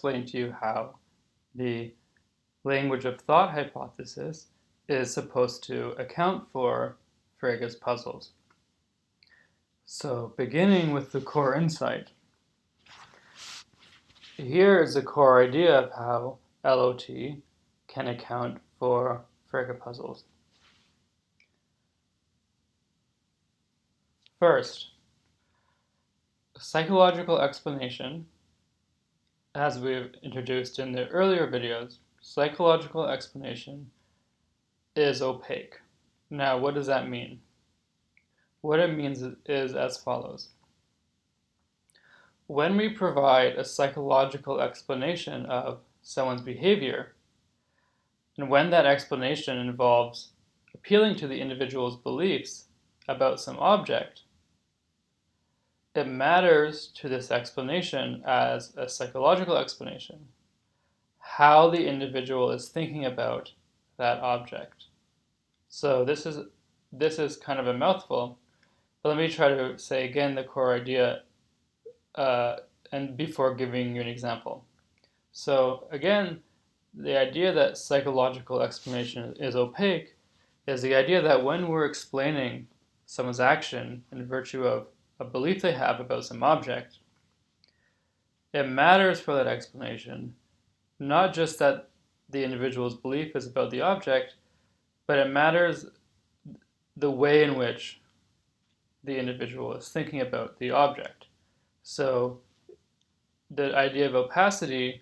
explain to you how the language of thought hypothesis is supposed to account for Frege's puzzles. So, beginning with the core insight, here is the core idea of how LOT can account for Frege puzzles. First, psychological explanation. As we've introduced in the earlier videos, psychological explanation is opaque. Now, what does that mean? What it means is as follows. When we provide a psychological explanation of someone's behavior, and when that explanation involves appealing to the individual's beliefs about some object, it matters to this explanation as a psychological explanation how the individual is thinking about that object. So this is kind of a mouthful, but let me try to say again the core idea and before giving you an example. So again, the idea that psychological explanation is opaque is the idea that when we're explaining someone's action in virtue of a belief they have about some object, it matters for that explanation not just that the individual's belief is about the object, but it matters the way in which the individual is thinking about the object. So the idea of opacity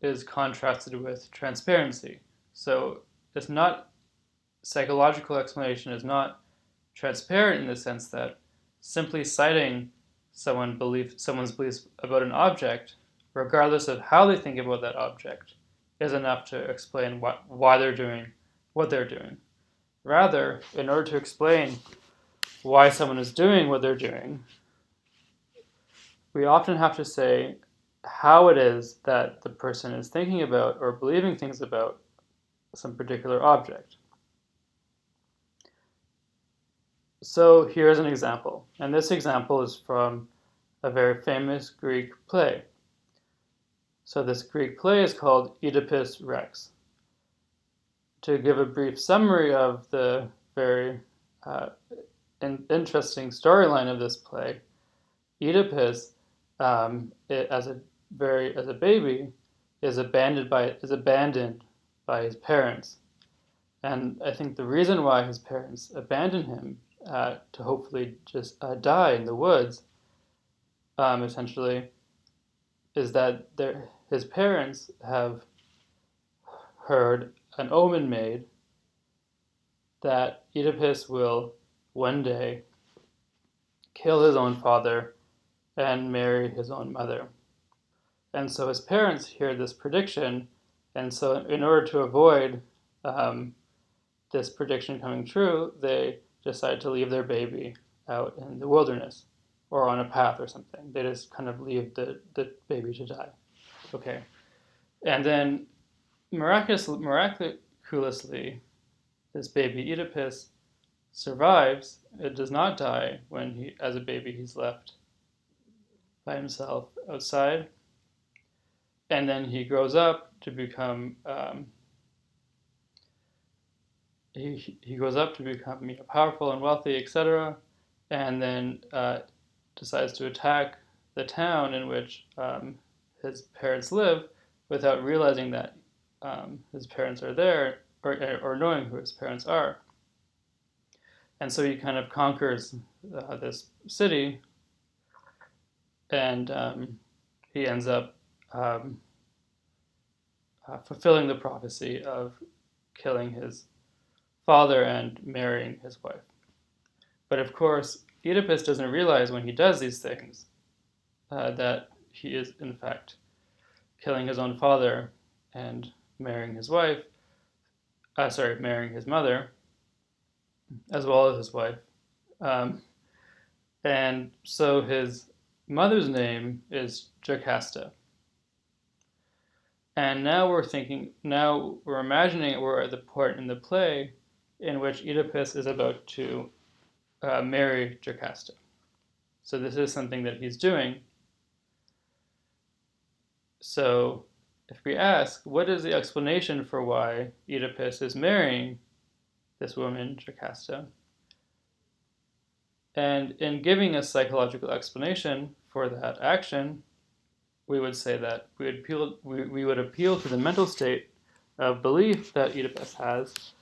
is contrasted with transparency. So it's not, psychological explanation is not transparent in the sense that simply citing someone's beliefs about an object, regardless of how they think about that object, is enough to explain why they're doing what they're doing. Rather, in order to explain why someone is doing what they're doing, we often have to say how it is that the person is thinking about or believing things about some particular object. So here's an example, and this example is from a very famous Greek play. So this Greek play is called Oedipus Rex. To give a brief summary of the very interesting storyline of this play, Oedipus, as a baby, is abandoned by his parents, and I think the reason why his parents abandon him to hopefully just die in the woods, essentially, is that his parents have heard an omen made that Oedipus will one day kill his own father and marry his own mother. And so his parents hear this prediction, and so in order to avoid this prediction coming true, they decide to leave their baby out in the wilderness or on a path or something. They just kind of leave the baby to die. Okay. And then miraculously, this baby Oedipus survives. It does not die when as a baby, he's left by himself outside. And then he grows up to become he grows up to become powerful and wealthy, etc. And then decides to attack the town in which his parents live, without realizing that his parents are there, or knowing who his parents are. And so he kind of conquers this city, and he ends up fulfilling the prophecy of killing his father and marrying his wife. But of course, Oedipus doesn't realize when he does these things that he is in fact killing his own father and marrying his wife, marrying his mother, as well as his wife. And so his mother's name is Jocasta. And now we're imagining we're at the point in the play in which Oedipus is about to marry Jocasta. So this is something that he's doing. So if we ask, what is the explanation for why Oedipus is marrying this woman, Jocasta? And in giving a psychological explanation for that action, we would say that we would appeal to the mental state of belief that Oedipus has.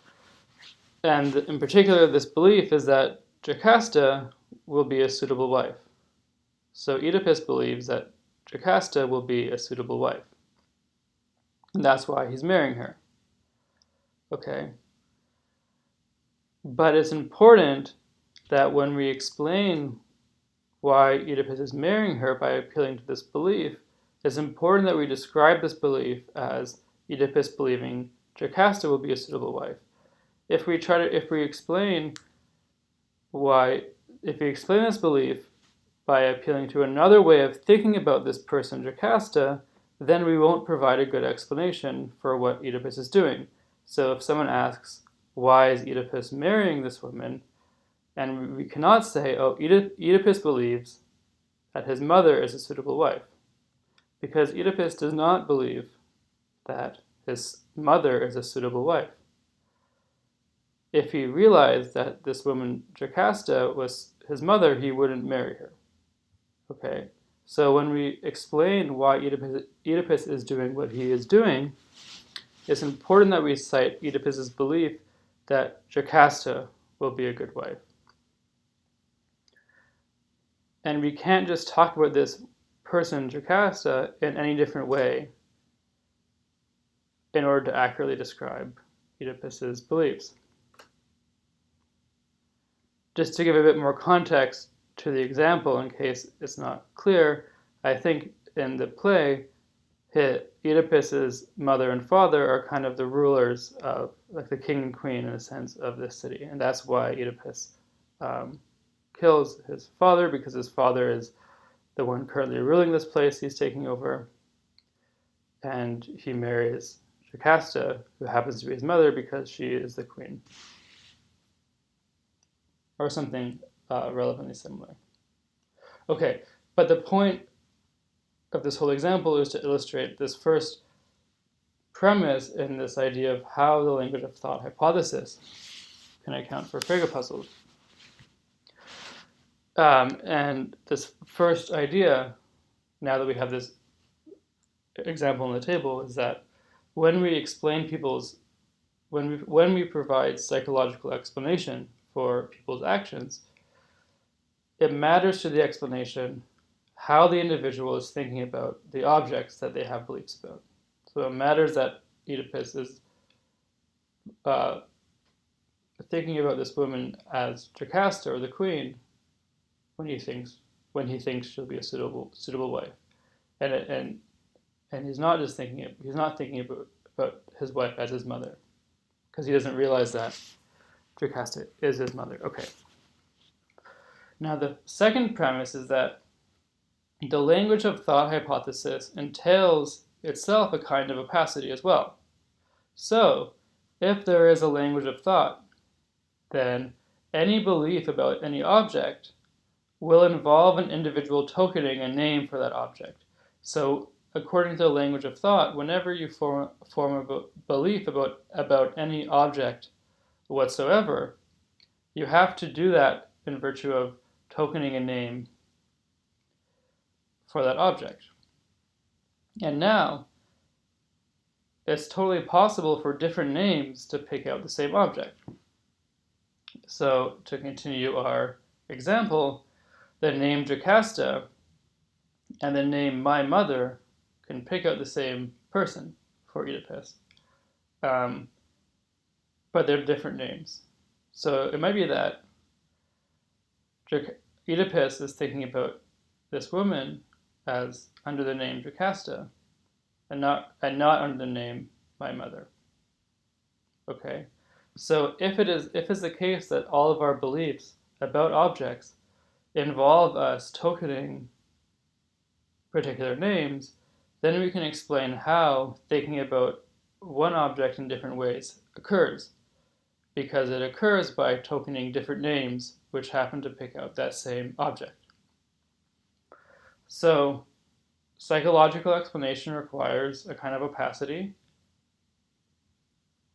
And in particular, this belief is that Jocasta will be a suitable wife. So Oedipus believes that Jocasta will be a suitable wife. And that's why he's marrying her. Okay. But it's important that when we explain why Oedipus is marrying her by appealing to this belief, it's important that we describe this belief as Oedipus believing Jocasta will be a suitable wife. If we explain this belief by appealing to another way of thinking about this person, Jocasta, then we won't provide a good explanation for what Oedipus is doing. So if someone asks, why is Oedipus marrying this woman? And we cannot say, oh, Oedipus believes that his mother is a suitable wife, because Oedipus does not believe that his mother is a suitable wife. If he realized that this woman, Jocasta, was his mother, he wouldn't marry her. Okay, so when we explain why Oedipus is doing what he is doing, it's important that we cite Oedipus's belief that Jocasta will be a good wife. And we can't just talk about this person, Jocasta, in any different way in order to accurately describe Oedipus's beliefs. Just to give a bit more context to the example in case it's not clear, I think in the play, Oedipus's mother and father are kind of the rulers of, like the king and queen in a sense, of this city. And that's why Oedipus kills his father, because his father is the one currently ruling this place he's taking over. And he marries Jocasta, who happens to be his mother, because she is the queen. Or something relevantly similar. Okay, but the point of this whole example is to illustrate this first premise in this idea of how the language of thought hypothesis can account for Frege puzzles. And this first idea, now that we have this example on the table, is that when we explain when we provide psychological explanation for people's actions, it matters to the explanation how the individual is thinking about the objects that they have beliefs about. So it matters that Oedipus is thinking about this woman as Jocasta, or the queen, when he thinks she'll be a suitable wife, and he's not thinking about his wife as his mother, because he doesn't realize that Jocasta is his mother. Okay. Now the second premise is that the language of thought hypothesis entails itself a kind of opacity as well. So, if there is a language of thought, then any belief about any object will involve an individual tokening a name for that object. So, according to the language of thought, whenever you form a belief about any object whatsoever, you have to do that in virtue of tokening a name for that object. And now, it's totally possible for different names to pick out the same object. So, to continue our example, the name Jocasta and the name my mother can pick out the same person for Oedipus. But they're different names. So it might be that Oedipus is thinking about this woman as under the name Jocasta, and not under the name my mother. Okay, so if it's the case that all of our beliefs about objects involve us tokening particular names, then we can explain how thinking about one object in different ways occurs, because it occurs by tokening different names which happen to pick out that same object. So psychological explanation requires a kind of opacity.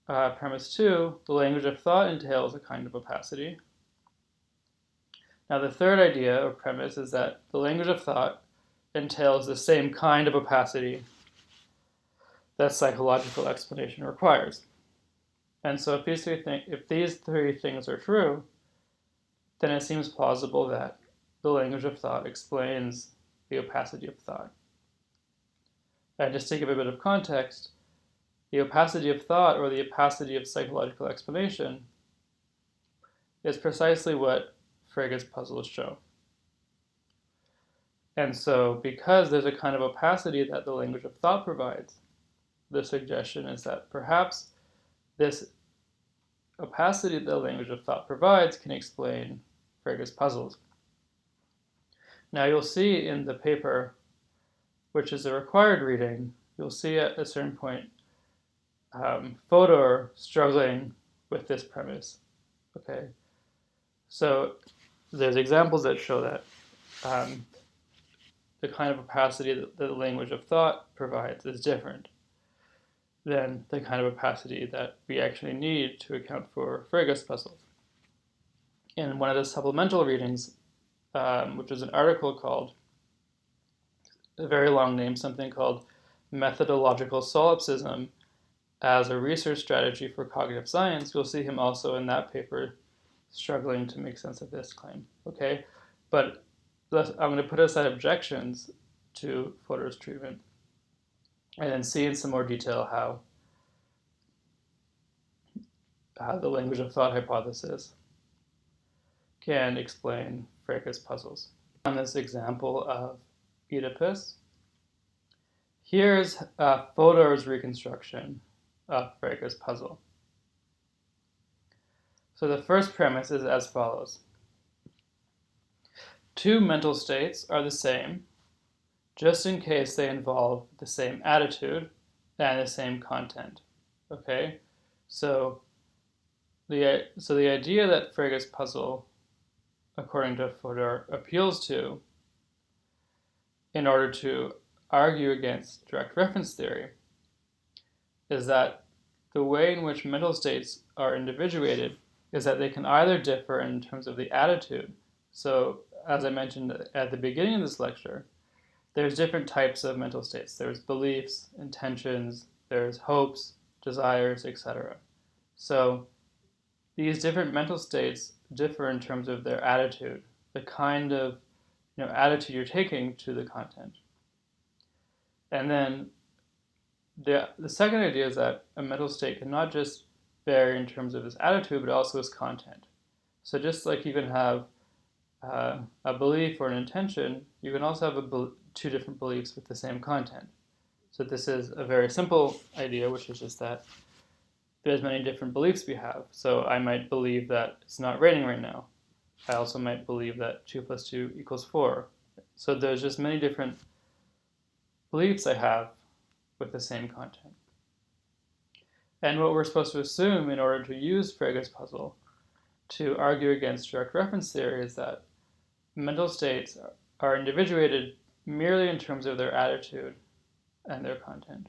Premise 2, the language of thought entails a kind of opacity. Now the third idea or premise is that the language of thought entails the same kind of opacity that psychological explanation requires. And so if these three things are true, then it seems plausible that the language of thought explains the opacity of thought. And just to give a bit of context, the opacity of thought, or the opacity of psychological explanation, is precisely what Frege's puzzles show. And so, because there's a kind of opacity that the language of thought provides, the suggestion is that perhaps this opacity that the language of thought provides can explain Frege's puzzles. Now you'll see in the paper, which is a required reading, you'll see at a certain point Fodor struggling with this premise. Okay, so there's examples that show that the kind of opacity that the language of thought provides is different than the kind of opacity that we actually need to account for Frege's puzzles. In one of the supplemental readings, which is an article called, a very long name, something called Methodological Solipsism as a Research Strategy for Cognitive Science, you'll see him also in that paper struggling to make sense of this claim. Okay, but I'm going to put aside objections to Fodor's treatment and then see in some more detail how the language of thought hypothesis can explain Frege's puzzles. On this example of Oedipus, here's Fodor's reconstruction of Frege's puzzle. So the first premise is as follows. Two mental states are the same, just in case they involve the same attitude and the same content. Okay, so the idea that Frege's puzzle, according to Fodor, appeals to in order to argue against direct reference theory is that the way in which mental states are individuated is that they can either differ in terms of the attitude. So, as I mentioned at the beginning of this lecture, there's different types of mental states. There's beliefs, intentions, there's hopes, desires, etc. So these different mental states differ in terms of their attitude, the kind of attitude you're taking to the content. And then the second idea is that a mental state can not just vary in terms of its attitude, but also its content. So just like you can have a belief or an intention, you can also have two different beliefs with the same content. So this is a very simple idea, which is just that there's many different beliefs we have. So I might believe that it's not raining right now. I also might believe that 2 + 2 = 4. So there's just many different beliefs I have with the same content. And what we're supposed to assume in order to use Frege's puzzle to argue against direct reference theory is that mental states are individuated merely in terms of their attitude and their content.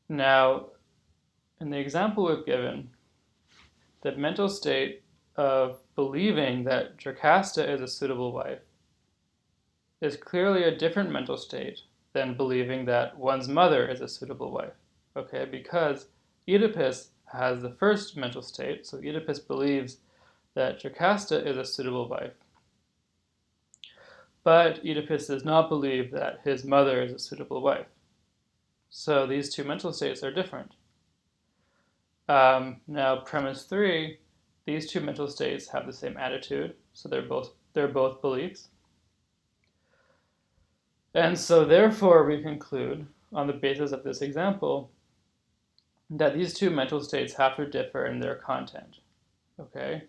Now, in the example we've given, the mental state of believing that Jocasta is a suitable wife is clearly a different mental state than believing that one's mother is a suitable wife. Okay, because Oedipus has the first mental state, so Oedipus believes that Jocasta is a suitable wife. But Oedipus does not believe that his mother is a suitable wife. So these two mental states are different. Now, premise 3, these two mental states have the same attitude, so they're both beliefs. And so therefore we conclude, on the basis of this example, that these two mental states have to differ in their content. Okay?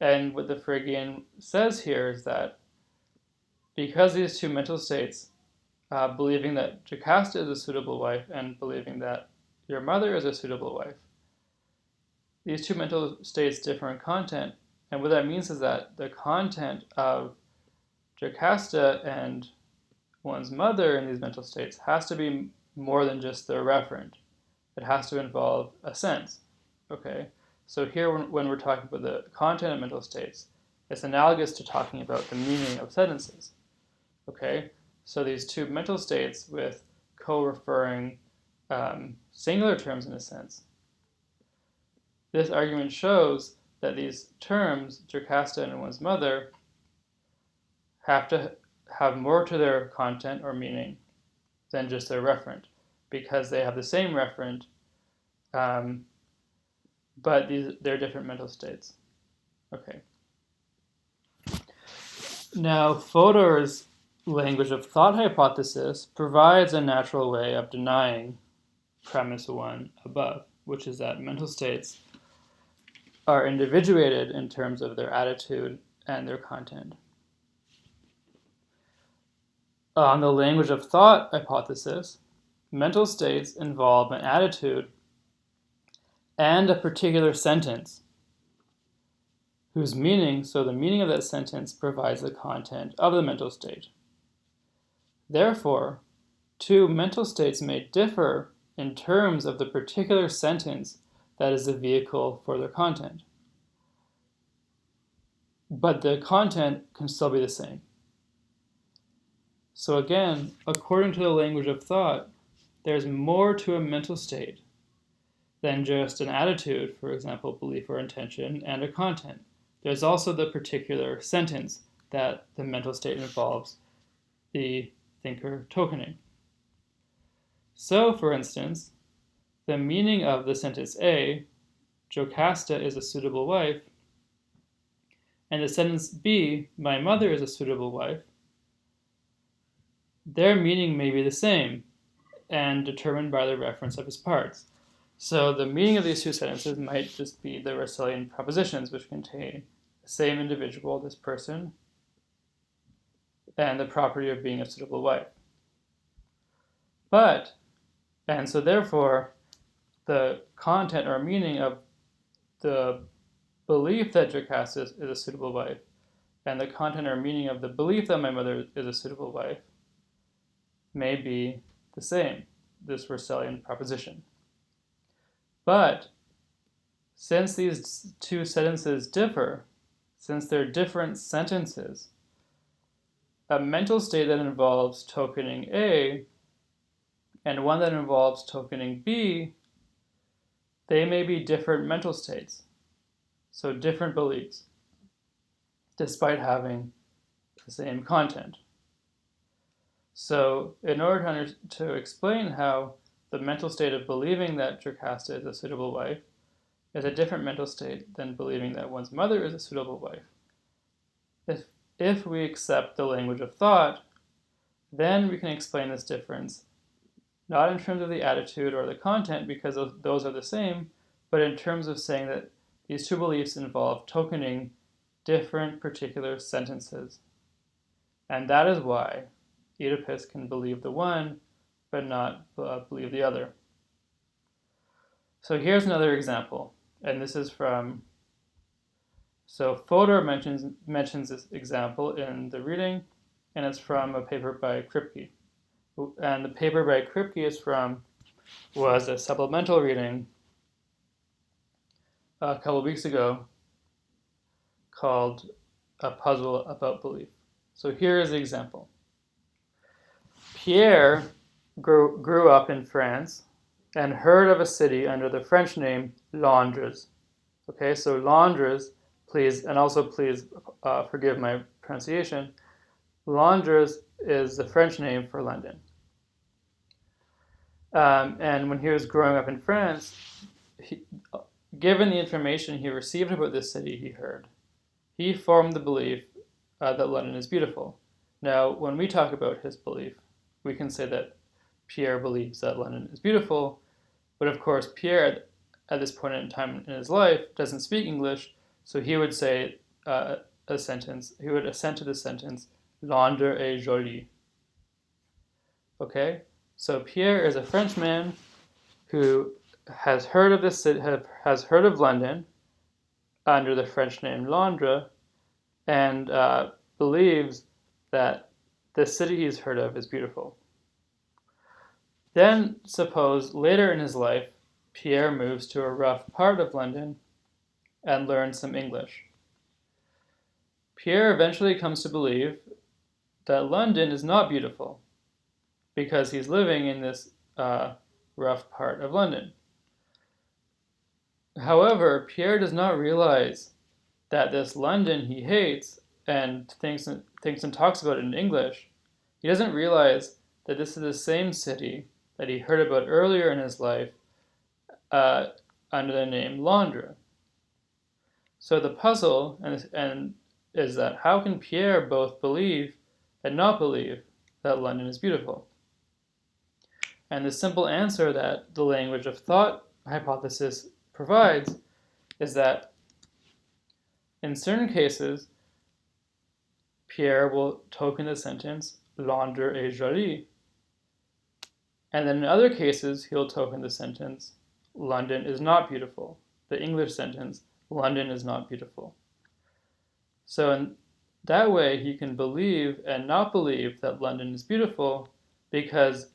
And what the Phrygian says here is that because these two mental states, believing that Jocasta is a suitable wife and believing that your mother is a suitable wife, these two mental states differ in content, and what that means is that the content of Jocasta and one's mother in these mental states has to be more than just the referent. It has to involve a sense. Okay? So here, when we're talking about the content of mental states, it's analogous to talking about the meaning of sentences. Okay? So these two mental states with co-referring singular terms in a sense. This argument shows that these terms, Jocasta and one's mother, have to have more to their content or meaning than just their referent, because they have the same referent, but they're different mental states. Okay. Now, Fodor's language of thought hypothesis provides a natural way of denying premise 1 above, which is that mental states are individuated in terms of their attitude and their content. On the language of thought hypothesis, mental states involve an attitude and a particular sentence whose meaning, so the meaning of that sentence provides the content of the mental state. Therefore, two mental states may differ in terms of the particular sentence that is the vehicle for their content. But the content can still be the same. So again, according to the language of thought, there's more to a mental state than just an attitude, for example, belief or intention, and a content. There's also the particular sentence that the mental state involves, the thinker tokening. So, for instance, the meaning of the sentence A, Jocasta is a suitable wife, and the sentence B, my mother is a suitable wife, their meaning may be the same and determined by the reference of its parts. So the meaning of these two sentences might just be the Russellian propositions, which contain the same individual, this person, and the property of being a suitable wife. And so therefore, the content or meaning of the belief that Jocasta is a suitable wife, and the content or meaning of the belief that my mother is a suitable wife, may be the same, this Russellian proposition. But since these two sentences differ, since they're different sentences, a mental state that involves tokening A and one that involves tokening B, they may be different mental states, so different beliefs, despite having the same content. So in order to explain how the mental state of believing that Jocasta is a suitable wife is a different mental state than believing that one's mother is a suitable wife, if we accept the language of thought, then we can explain this difference not in terms of the attitude or the content, because those are the same, but in terms of saying that these two beliefs involve tokening different particular sentences. And that is why Oedipus can believe the one, but not believe the other. So here's another example, and this is from, so Fodor mentions this example in the reading, and it's from a paper by Kripke. And the paper by Kripke was a supplemental reading a couple weeks ago called A Puzzle About Belief. So here is the example. Pierre grew up in France and heard of a city under the French name Londres. Okay, so Londres, please, and also please forgive my pronunciation, Londres is the French name for London. And when he was growing up in France, given the information he received about this city he formed the belief that London is beautiful. Now, when we talk about his belief, we can say that Pierre believes that London is beautiful, but of course Pierre, at this point in time in his life, doesn't speak English, so he would say a sentence, he would assent to the sentence, Londres est jolie. Okay? So Pierre is a Frenchman who has heard of this city, has heard of London under the French name Londres, and believes that the city he's heard of is beautiful. Then suppose later in his life, Pierre moves to a rough part of London and learns some English. Pierre eventually comes to believe that London is not beautiful because he's living in this rough part of London. However, Pierre does not realize that this London he hates and thinks and talks about it in English, he doesn't realize that this is the same city that he heard about earlier in his life under the name Londres. So the puzzle is that how can Pierre both believe and not believe that London is beautiful? And the simple answer that the language of thought hypothesis provides is that in certain cases, Pierre will token the sentence Londres est joli. And then in other cases, he'll token the sentence London is not beautiful. The English sentence, London is not beautiful. So in that way, he can believe and not believe that London is beautiful because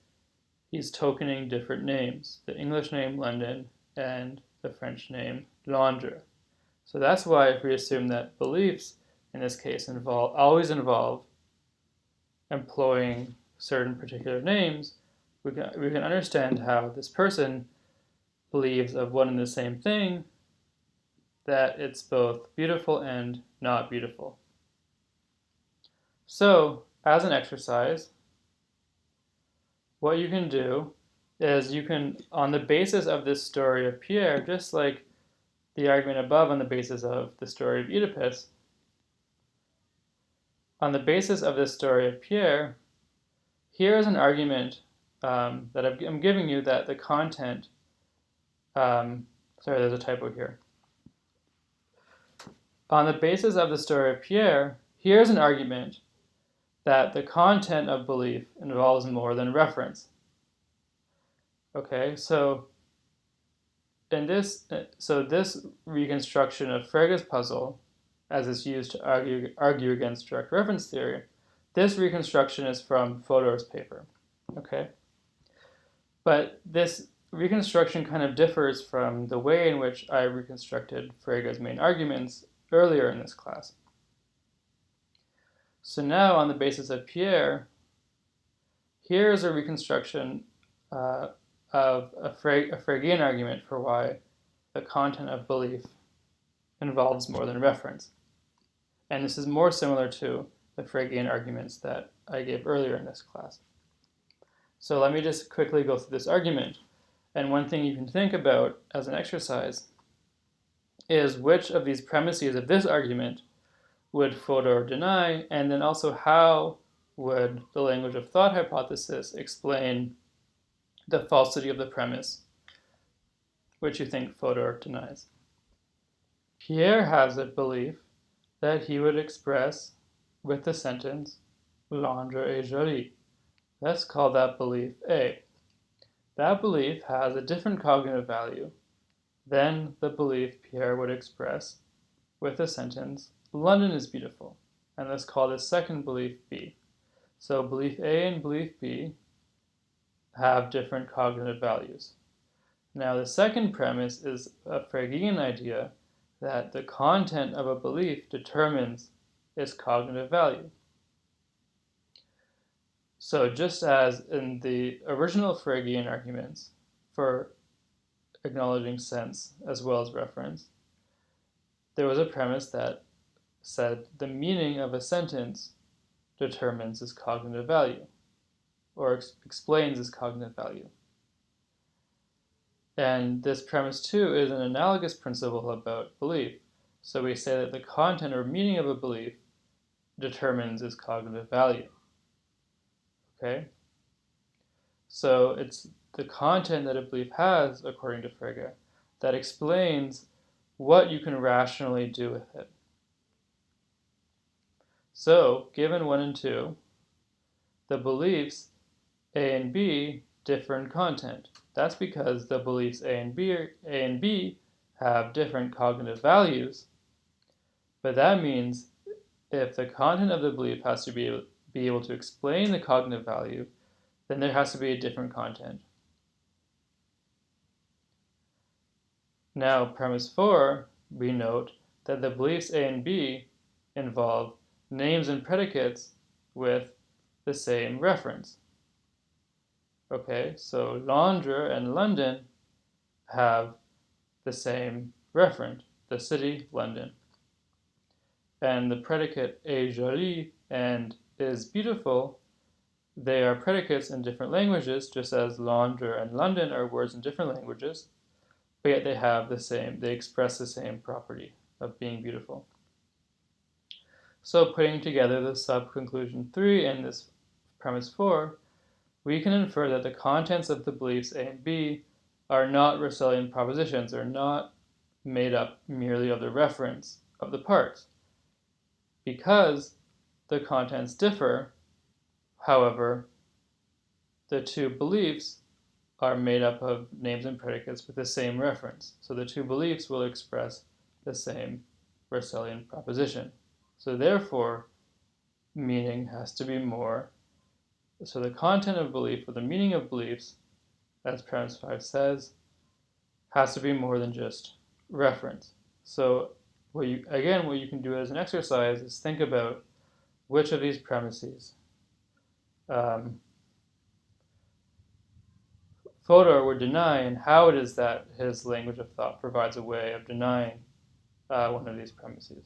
he's tokening different names, the English name London and the French name Londres. So that's why if we assume that beliefs in this case always involve employing certain particular names, we can understand how this person believes of one and the same thing, that it's both beautiful and not beautiful. So, as an exercise, what you can do is you can, on the basis of this story of Pierre, just like the argument above on the basis of the story of Oedipus, on the basis of this story of Pierre, here is an argument that I'm giving you that the content, sorry, there's a typo here. On the basis of the story of Pierre, here's an argument that the content of belief involves more than reference. Okay, so this reconstruction of Frege's puzzle, as it's used to argue against direct reference theory, this reconstruction is from Fodor's paper. Okay, but this reconstruction kind of differs from the way in which I reconstructed Frege's main arguments earlier in this class. So now, on the basis of Pierre, here is a reconstruction of a Fregean argument for why the content of belief involves more than reference. And this is more similar to the Fregean arguments that I gave earlier in this class. So let me just quickly go through this argument. And one thing you can think about as an exercise is which of these premises of this argument would Fodor deny, and then also how would the language of thought hypothesis explain the falsity of the premise, which you think Fodor denies. Pierre has a belief that he would express with the sentence, Londres est joli. Let's call that belief A. That belief has a different cognitive value than the belief Pierre would express with the sentence, London is beautiful. And let's call this second belief B. So belief A and belief B have different cognitive values. Now the second premise is a Fregean idea that the content of a belief determines its cognitive value. So just as in the original Fregean arguments for acknowledging sense as well as reference, there was a premise that said the meaning of a sentence determines its cognitive value, or explains its cognitive value. And this premise too is an analogous principle about belief. So we say that the content or meaning of a belief determines its cognitive value. Okay? So it's the content that a belief has, according to Frege, that explains what you can rationally do with it. So, given 1 and 2, the beliefs A and B differ in content. That's because the beliefs A and B have different cognitive values, but that means if the content of the belief has to be be able to explain the cognitive value, then there has to be a different content. Now, premise 4, we note that the beliefs A and B involve names and predicates with the same reference. Okay, so Londres and London have the same referent, the city, London. And the predicate est jolie and is beautiful, they are predicates in different languages, just as Londres and London are words in different languages, but yet they express the same property of being beautiful. So putting together the sub-conclusion 3 and this premise 4, we can infer that the contents of the beliefs A and B are not Russellian propositions, are not made up merely of the reference of the parts. Because the contents differ, however, the two beliefs are made up of names and predicates with the same reference. So the two beliefs will express the same Russellian proposition. So therefore, meaning has to be more. So the content of belief, or the meaning of beliefs, as premise 5 says, has to be more than just reference. So what you can do as an exercise is think about which of these premises Fodor would deny, and how it is that his language of thought provides a way of denying one of these premises.